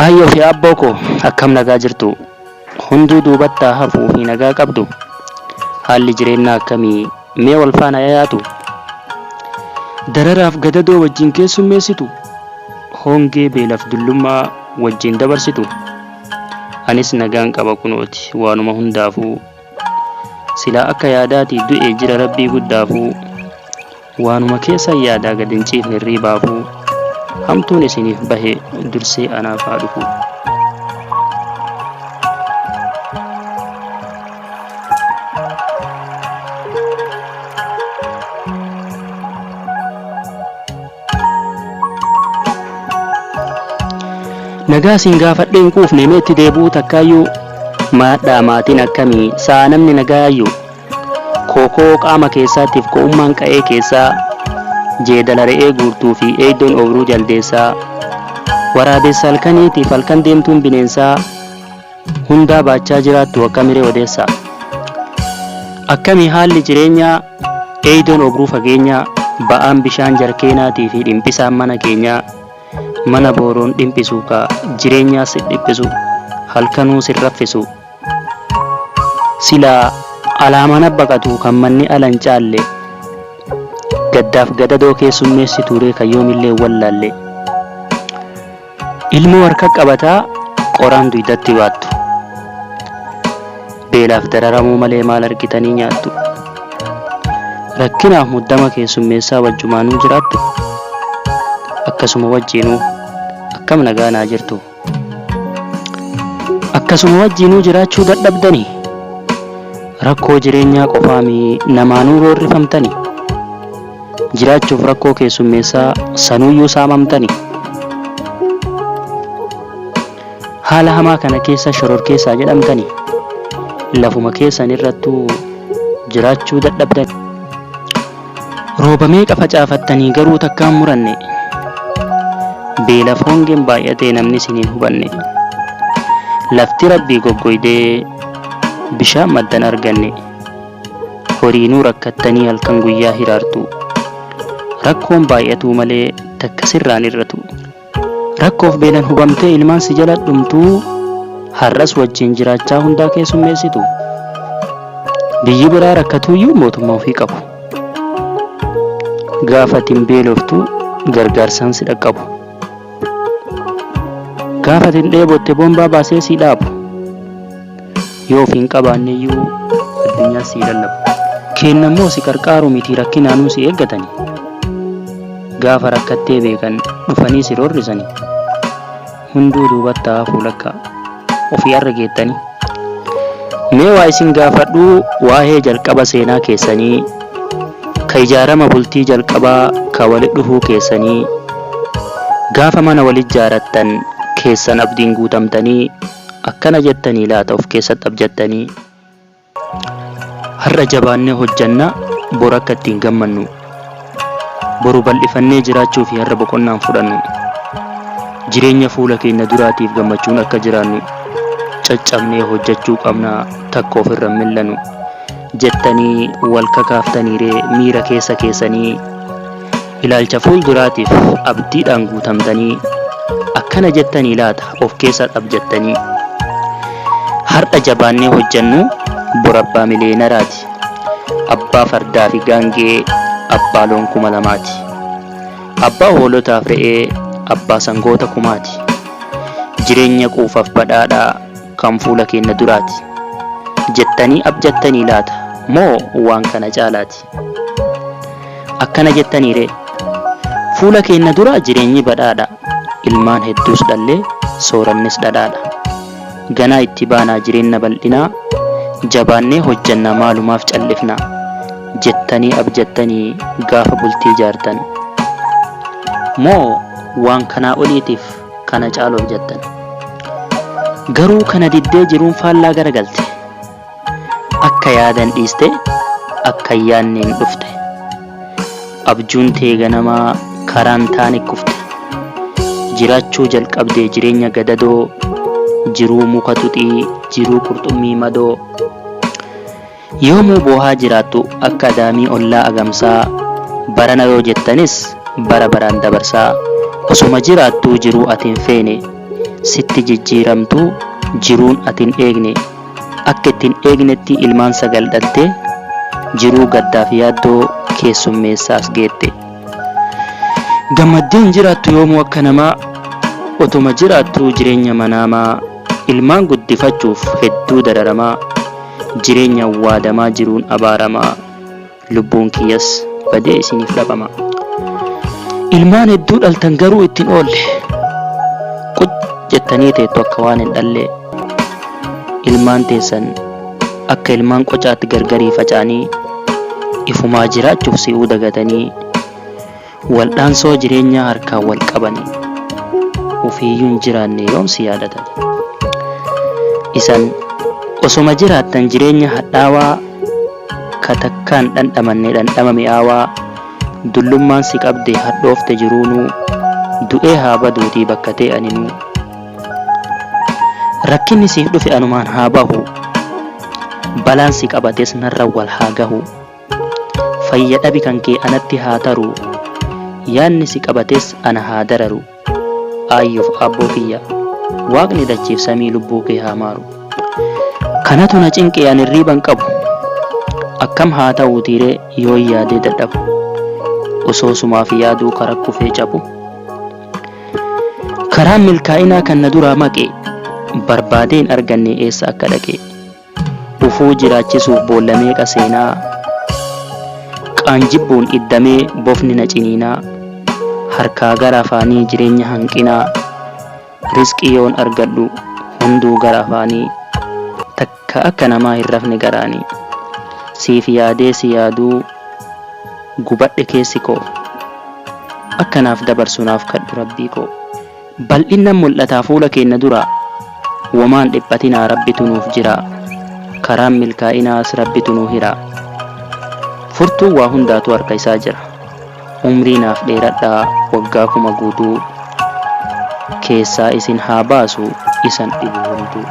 Ayyoo fi abboo koo akkam nagaa jirtu? Hunduu duubattaa hafuu fi nagaa qabdu? Haalli jireenyaa akkamii? Mee wal faana yaatu? Dararaaf gadadoo wajjin keessummeessitu? Hongee beelaf dullummaa wajjin dabarsitu? Anis nagaan qaba kunooti waanuma hundaafuu. Silaa akka yaadaatiif du'ee jira rabbii guddaafuu. Waanuma keessa yaadaa gad hin ciifne hirriibaafuu. Hamtuun isiniif bahe dursee anaaf haa dhufu. Nagaa siin gaafadheen quufne meetti deebuu takkaayyuu maadhaa maatiin akkamii sa'a namni nagaayyuu kookoo qaama keessaatiif ko'ummaan qa'ee keessaa jeedala re'ee guurtuu fi eeydoon obruu jaldeessaa waraabessa halkaniitiif halkan deemtuun bineensaa hundaa baachaa jiraattu akkamiree odeessaa akkamii haalli jireenyaa eeydoon obruu fageenyaa ba'aan bishaan jarkeenaatii fi dhimpisaan mana keenyaa mana booroon dhimpisuu ka jireenyaa si dhiphisu halkanuu si raffisu silaa alaamana baqatu kan manni alan caalle gaddaaf gadadoo keessummeessi turee kayyoomillee wallaalle ilmoo harka qabataa qoraan duydatti baattu beelaaf dararamuu malee maal argitanii nyaattu rakkinaaf muddama keessummeessaa wajjumaanuu jiraattu akkasuma wajjiinuu akkam nagaanaa jirtu akkasuma wajjiinuu jiraachuu dadhabdanii rakkoo jireenyaa qofaamii namaanuu roorrifamtanii jiraachuuf rakkoo keessummeessaa sanuuyyuu saamamtanii haala hamaa kana keessa shororkeessaa jedhamtanii lafuma keessan irrattuu jiraachuu dadhabdanii roobamee qafacaafattanii garuu takkaan muranne beelaf hongeen baay'atee namni isiniin hubanne lafti rabbii goggoydee bishaan maddan arganne horiinuu rakkattanii halkan guyyaa hiraartu rakkoon baay'atuu malee takka sirraan irratu rakkoof beelan hubamtee ilmaan si jala dhumtuu har'as wajjin jiraachaa hundaa keessummeessitu biyyi biraa rakkatuuyyuu mootummaa ofii qabu gaafatiin beeloftu gargaarsaan si dhaqqabu gaafatiin dheebotte bombaa baasee si dhaabu yoo ofiin qabaanneeyyuu addunyaa si lallabu kennammoo si qarqaaru miti rakkinaanuu si eeggatanii gaafa rakkattee beekan dhufanii si roorrisanii hunduu duubattaa fuulakka ofii argeettanii mee waa isin gaafadhuu waa'ee jalqaba seenaa keessanii ka ijaarama bultii jalqabaa ka walit dhufuu keessanii gaafa mana walit jaarattan keessan abdiin guutamtanii akkana jettanii laata of keessatti abjattanii har'a jabaannee hojjanna bor akka ittiin gammannu boru bal'ifannee jiraachuu fi har'a boqonnaan fudhannu jireenya fuula keenya duraatiif gammachuun akka jiraannu caccabnee hojjechuu qabna takka ofirra millanu jettanii wal kakaaftaniiree miira keessa keessanii ilaalcha fuulduraatiif abdiidhaan guutamtanii akkana jettanii laata of keessa abjattanii har'a jabaannee hojjannu bor abbaa mileenaraati abbaa fardaa fi gaangee abbaa loon 2000 abbaa hoolotaaf re'ee abbaa sangoota 1000 jireenya quufaaf badhaadhaa kan fuula keenya duraati jettanii abjattanii laata moo waan kana caalaati akkana jettaniire fuula keenya dura jireenyi badhaadha ilmaan hedduus dhallee soorannis dhadhaadha ganaa itti baanaa jireenya bal'inaa jabaannee hojjanna maalumaaf callifna jettanii abjattanii gaafa bultii jaartan moo waan kanaa oliitiif kana caalu abjattan garuu kana diddee jiruun faallaa garagalte akka yaadan dhiiste akka yaanneen dhufte abjuun tee ganamaa karaan taane kufte jiraachuu jalqabdee jireenya gadadoo jiruu muka tuxii jiruu qurxummii madoo yoomuu boohaa jiraattu akka adaamii ollaa agamsaa barana yoo jettanis bara baraan dabarsaa osuma jiraattuu jiruu atiin feene sitti jijjiiramtu jiruun atin eegne akka ittiin eegnetti ilmaan 9 dhaltee jiruu gaddaaf yaaddoo keessummeessaas geette. Gammaddeen jiraattu yoomuu akka namaa otuma jiraattu jireenya manaamaa ilmaan guddifachuuf hedduu dararamaa jireenya waadamaa jiruun abaaramaa lubbuun kiyyas badee isiniif dhabama. Ilmaan hedduu dhaltan garuu ittiin oolle quc jettanii teettu akka waan hin dhalle. Ilmaan teessan akka ilmaan qocaatti gargarii faca'anii ifumaa jiraachuuf si'uu dagatanii waldhaansoo jireenyaa harkaan wal qabanii ufiiyyuun jiraanne yoomsi yaadatan. Isan osoma jiraattan jireenya hadhaawaa katakkaan dhandhamanne dhandhama mi'aawaa dullummaan si qabde hadhoofte jiruunuu du'ee haa baduutii bakka ta'aninuu. Rakkinni siif dhufe anumaan haa bahu balaan si qabates narra wal haa gahu. Fayya dhabi kan kee anatti haa taru yaanni si qabates ana haa dararu. Aayyoof abboo kiyya waaqni dachiif samii lubbuu kee haa maaru. Kanatu na cinqee ani hirriiban qabu akkam haa ta'uu tiiree yoo yaadee dadhabu osoo sumaaf yaaduu karaa kufee cabu. Karaan milkaa'inaa kan na duraa maqee barbaadeen arganne eessa akka dhaqe ufuu jiraachisuuf boollamee qaseenaa qaanjibbuun iddamee bofni na ciniinaa harkaa gara afaanii jireenya hanqinaa rizqii yoon argadhu hunduu gara afaanii takka akka namaa hin rafne garaanii siif yaadee si yaaduu gubadhe keessi koo akkanaaf dabarsunaaf kadhu rabbii koo. Bal'innan mul'ataa fuula keenya duraa wamaan dhiphatinaa rabbitu nuuf jira karaan milkaa'inaas rabbitu nuu hira. Furtuu waa hundaatu harka isaa jira umrii naaf dheeradhaa waggaa 1000 guutuu keessaa isin haa baasu isan dhibu hunduu.